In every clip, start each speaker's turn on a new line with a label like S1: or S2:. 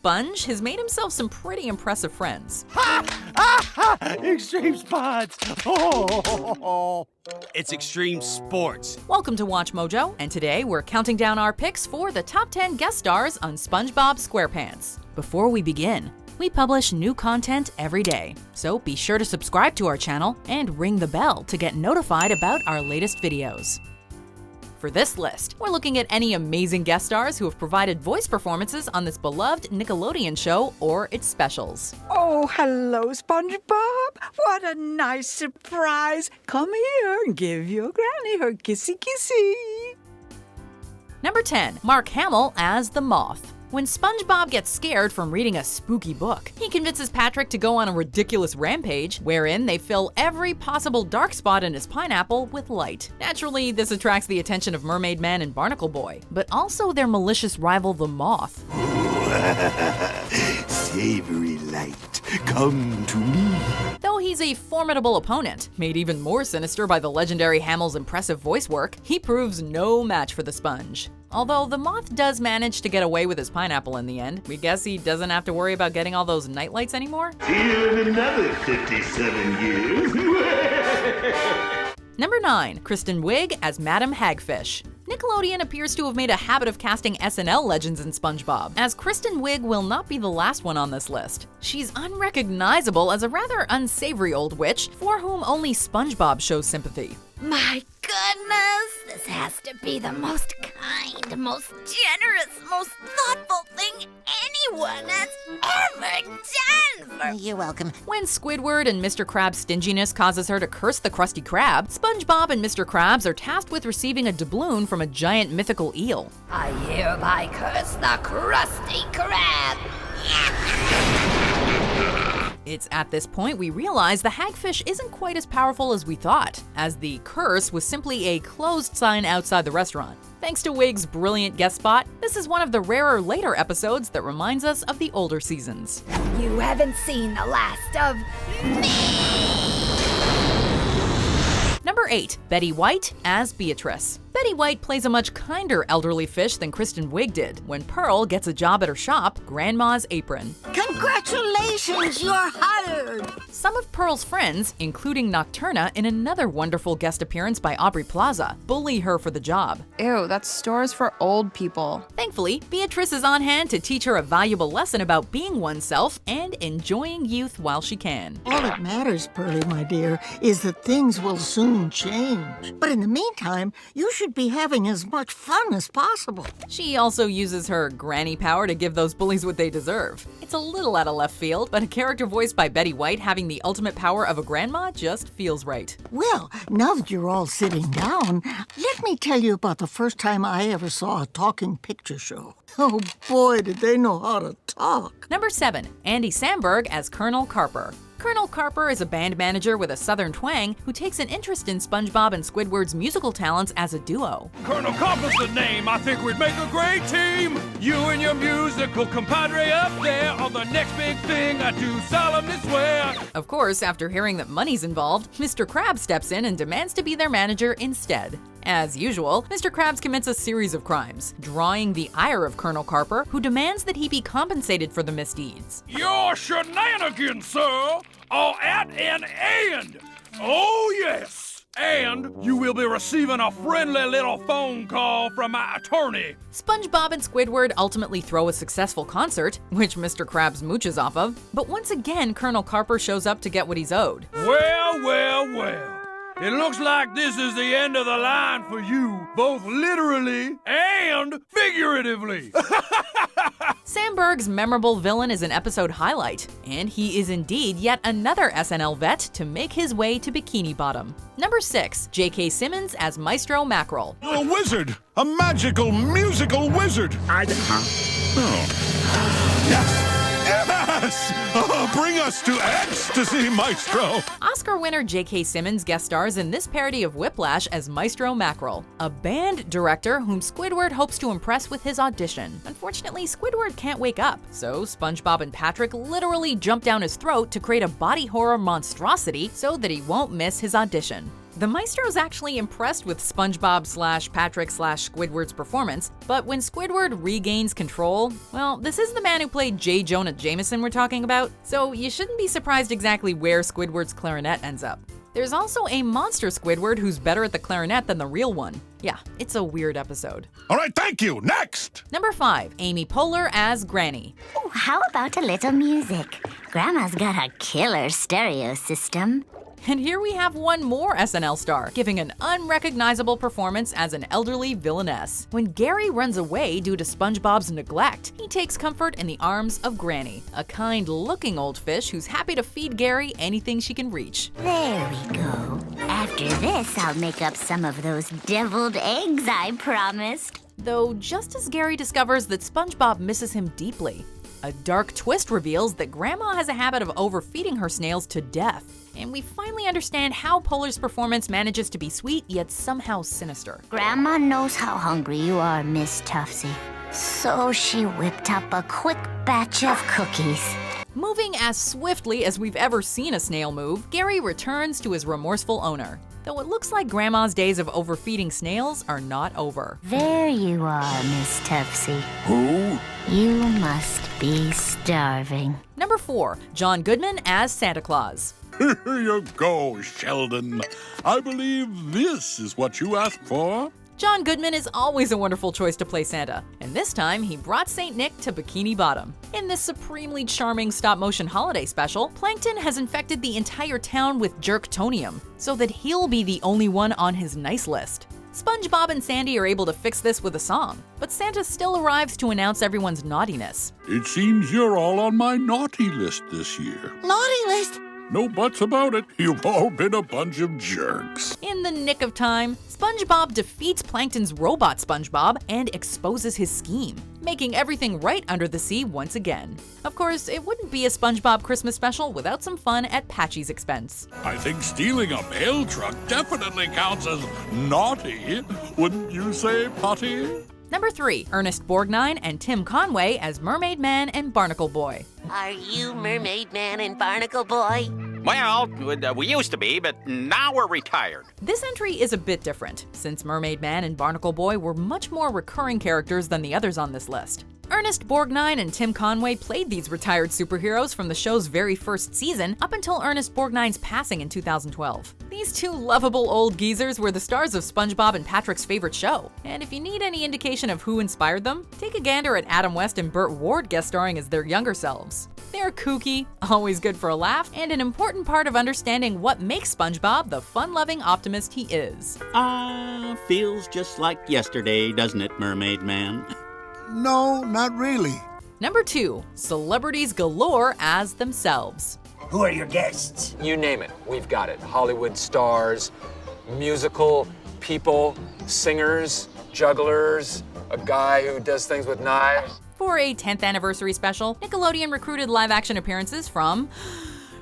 S1: sponge has made himself some pretty impressive friends.
S2: Extreme spots! Oh.
S3: It's extreme sports.
S1: Welcome to Watch Mojo, and today we're counting down our picks for the top 10 guest stars on Spongebob Squarepants. Before we begin, we publish new content every day, so be sure to subscribe to our channel and ring the bell to get notified about our latest videos. For this list, we're looking at any amazing guest stars who have provided voice performances on this beloved Nickelodeon show or its specials.
S4: Oh, hello, SpongeBob. What a nice surprise. Come here and give your granny her kissy kissy.
S1: Number 10, Mark Hamill as the Moth. When SpongeBob gets scared from reading a spooky book, he convinces Patrick to go on a ridiculous rampage, wherein they fill every possible dark spot in his pineapple with light. Naturally, this attracts the attention of Mermaid Man and Barnacle Boy, but also their malicious rival the Moth.
S2: Savory light, come to me.
S1: Though he's a formidable opponent, made even more sinister by the legendary Hamill's impressive voice work, he proves no match for the sponge. Although the Moth does manage to get away with his pineapple in the end, we guess he doesn't have to worry about getting all those nightlights anymore?
S5: Here in another 57 years.
S1: Number 9, Kristen Wiig as Madam Hagfish. Nickelodeon appears to have made a habit of casting SNL legends in SpongeBob, as Kristen Wiig will not be the last one on this list. She's unrecognizable as a rather unsavory old witch for whom only SpongeBob shows sympathy.
S6: My goodness, this has to be the most kind, most generous, most thoughtful thing anyone has ever done for...
S7: You're welcome.
S1: When Squidward and Mr. Krabs' stinginess causes her to curse the Krusty Krab, SpongeBob and Mr. Krabs are tasked with receiving a doubloon from a giant mythical eel.
S6: I hereby curse the Krusty Krab.
S1: It's at this point we realize the hagfish isn't quite as powerful as we thought, as the curse was simply a closed sign outside the restaurant. Thanks to Wiig's brilliant guest spot, this is one of the rarer later episodes that reminds us of the older seasons.
S6: You haven't seen the last of me!
S1: Number 8, Betty White as Beatrice. Betty White plays a much kinder elderly fish than Kristen Wiig did when Pearl gets a job at her shop, Grandma's Apron.
S7: Congratulations, you're hired!
S1: Some of Pearl's friends, including Nocturna in another wonderful guest appearance by Aubrey Plaza, bully her for the job.
S8: Ew, that's stores for old people.
S1: Thankfully, Beatrice is on hand to teach her a valuable lesson about being oneself and enjoying youth while she can.
S7: All that matters, Pearlie, my dear, is that things will soon change. But in the meantime, you should be having as much fun as possible.
S1: She also uses her granny power to give those bullies what they deserve. It's a little out of left field, but a character voiced by Betty White having the ultimate power of a grandma just feels right.
S7: Well, now that you're all sitting down, let me tell you about the first time I ever saw a talking picture show. Oh boy, did they know how to talk.
S1: Number 7, Andy Samberg as Colonel Carper. Colonel Carper is a band manager with a southern twang who takes an interest in SpongeBob and Squidward's musical talents as a duo.
S9: Colonel Carper's the name. I think we'd make a great team. You and your musical compadre up there are the next big thing, I do solemnly swear.
S1: Of course, after hearing that money's involved, Mr. Krabs steps in and demands to be their manager instead. As usual, Mr. Krabs commits a series of crimes, drawing the ire of Colonel Carper, who demands that he be compensated for the misdeeds.
S9: Your shenanigans, sir, are at an end. Oh, yes. And you will be receiving a friendly little phone call from my attorney.
S1: SpongeBob and Squidward ultimately throw a successful concert, which Mr. Krabs mooches off of, but once again, Colonel Carper shows up to get what he's owed.
S9: Well, well, well. It looks like this is the end of the line for you, both literally and figuratively.
S1: Samberg's memorable villain is an episode highlight, and he is indeed yet another SNL vet to make his way to Bikini Bottom. Number 6, J.K. Simmons as Maestro Mackerel.
S10: You're a wizard! A magical, musical wizard! Yes! Oh, bring us to ecstasy, Maestro!
S1: Oscar winner J.K. Simmons guest stars in this parody of Whiplash as Maestro Mackerel, a band director whom Squidward hopes to impress with his audition. Unfortunately, Squidward can't wake up, so SpongeBob and Patrick literally jump down his throat to create a body horror monstrosity so that he won't miss his audition. The Maestro's actually impressed with SpongeBob/Patrick/Squidward's performance, but when Squidward regains control, well, this is the man who played J. Jonah Jameson we're talking about, so you shouldn't be surprised exactly where Squidward's clarinet ends up. There's also a monster Squidward who's better at the clarinet than the real one. Yeah, it's a weird episode.
S10: All right, thank you. Next!
S1: Number 5, Amy Poehler as Granny.
S6: Oh, how about a little music? Grandma's got a killer stereo system.
S1: And here we have one more SNL star, giving an unrecognizable performance as an elderly villainess. When Gary runs away due to SpongeBob's neglect, he takes comfort in the arms of Granny, a kind-looking old fish who's happy to feed Gary anything she can reach.
S6: There we go. After this, I'll make up some of those deviled eggs I promised.
S1: Though just as Gary discovers that SpongeBob misses him deeply, a dark twist reveals that Grandma has a habit of overfeeding her snails to death. And we finally understand how Poehler's performance manages to be sweet yet somehow sinister.
S6: Grandma knows how hungry you are, Miss Tuftsy. So she whipped up a quick batch of cookies.
S1: Moving as swiftly as we've ever seen a snail move, Gary returns to his remorseful owner. Though it looks like Grandma's days of overfeeding snails are not over.
S6: There you are, Miss Tuftsy.
S10: Who?
S6: You must be starving.
S1: Number 4, John Goodman as Santa Claus.
S10: Here you go, Sheldon. I believe this is what you asked for.
S1: John Goodman is always a wonderful choice to play Santa, and this time he brought St. Nick to Bikini Bottom. In this supremely charming stop-motion holiday special, Plankton has infected the entire town with jerktonium, so that he'll be the only one on his nice list. SpongeBob and Sandy are able to fix this with a song, but Santa still arrives to announce everyone's naughtiness.
S10: It seems you're all on my naughty list this year.
S7: Naughty list?
S10: No buts about it. You've all been a bunch of jerks.
S1: In the nick of time, SpongeBob defeats Plankton's robot SpongeBob and exposes his scheme, making everything right under the sea once again. Of course, it wouldn't be a SpongeBob Christmas special without some fun at Patchy's expense.
S10: I think stealing a mail truck definitely counts as naughty. Wouldn't you say, Potty?
S1: Number 3, Ernest Borgnine and Tim Conway as Mermaid Man and Barnacle Boy.
S11: Are you Mermaid Man and Barnacle Boy?
S12: Well, we used to be, but now we're retired.
S1: This entry is a bit different, since Mermaid Man and Barnacle Boy were much more recurring characters than the others on this list. Ernest Borgnine and Tim Conway played these retired superheroes from the show's very first season up until Ernest Borgnine's passing in 2012. These two lovable old geezers were the stars of SpongeBob and Patrick's favorite show, and if you need any indication of who inspired them, take a gander at Adam West and Burt Ward guest starring as their younger selves. They're kooky, always good for a laugh, and an important part of understanding what makes SpongeBob the fun-loving optimist he is.
S12: Feels just like yesterday, doesn't it, Mermaid Man?
S2: No, not really.
S1: Number 2, celebrities galore as themselves.
S13: Who are your guests?
S14: You name it, we've got it. Hollywood stars, musical people, singers, jugglers, a guy who does things with knives.
S1: For a 10th anniversary special, Nickelodeon recruited live-action appearances from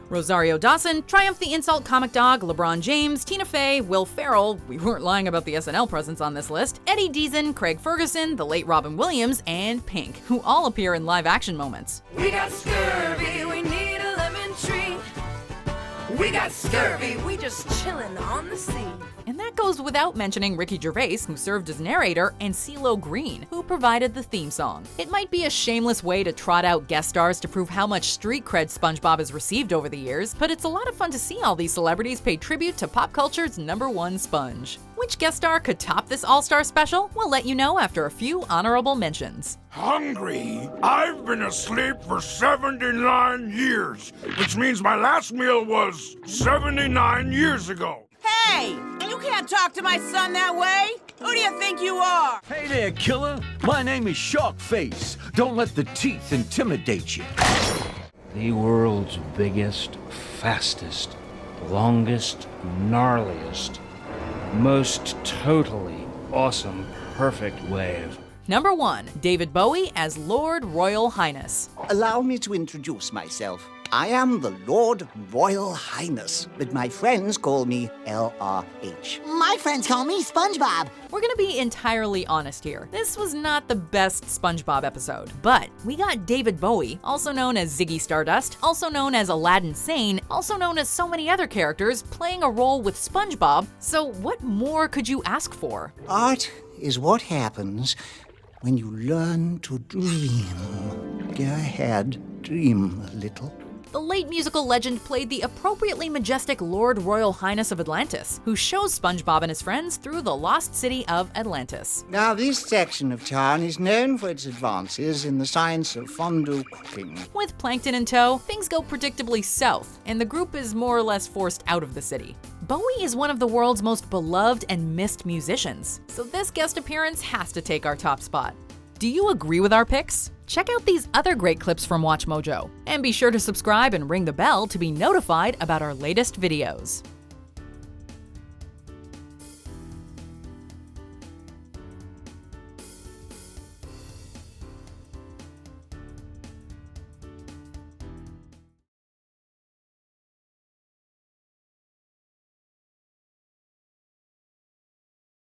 S1: Rosario Dawson, Triumph the Insult Comic Dog, LeBron James, Tina Fey, Will Ferrell, we weren't lying about the SNL presence on this list, Eddie Deason, Craig Ferguson, the late Robin Williams, and Pink, who all appear in live-action moments.
S15: We got scurvy, we need a lemon tree. We got scurvy, we just chillin' on the sea.
S1: And that goes without mentioning Ricky Gervais, who served as narrator, and CeeLo Green, who provided the theme song. It might be a shameless way to trot out guest stars to prove how much street cred SpongeBob has received over the years, but it's a lot of fun to see all these celebrities pay tribute to pop culture's #1 sponge. Which guest star could top this all-star special? We'll let you know after a few honorable mentions.
S9: Hungry? I've been asleep for 79 years, which means my last meal was 79 years ago.
S16: Hey, you can't talk to my son that way. Who do you think you are?
S17: Hey there, killer. My name is Sharkface. Don't let the teeth intimidate you.
S18: The world's biggest, fastest, longest, gnarliest, most totally awesome, perfect wave.
S1: Number 1, David Bowie as Lord Royal Highness.
S13: Allow me to introduce myself.
S2: I am the Lord Royal Highness, but my friends call me LRH.
S13: My friends call me SpongeBob.
S1: We're gonna be entirely honest here. This was not the best SpongeBob episode, but we got David Bowie, also known as Ziggy Stardust, also known as Aladdin Sane, also known as so many other characters, playing a role with SpongeBob, so what more could you ask for?
S2: Art is what happens when you learn to dream. Go ahead, dream a little.
S1: The late musical legend played the appropriately majestic Lord Royal Highness of Atlantis, who shows SpongeBob and his friends through the lost city of Atlantis.
S2: Now, this section of town is known for its advances in the science of fondue cooking.
S1: With Plankton in tow, things go predictably south, and the group is more or less forced out of the city. Bowie is one of the world's most beloved and missed musicians, so this guest appearance has to take our top spot. Do you agree with our picks? Check out these other great clips from WatchMojo, and be sure to subscribe and ring the bell to be notified about our latest videos.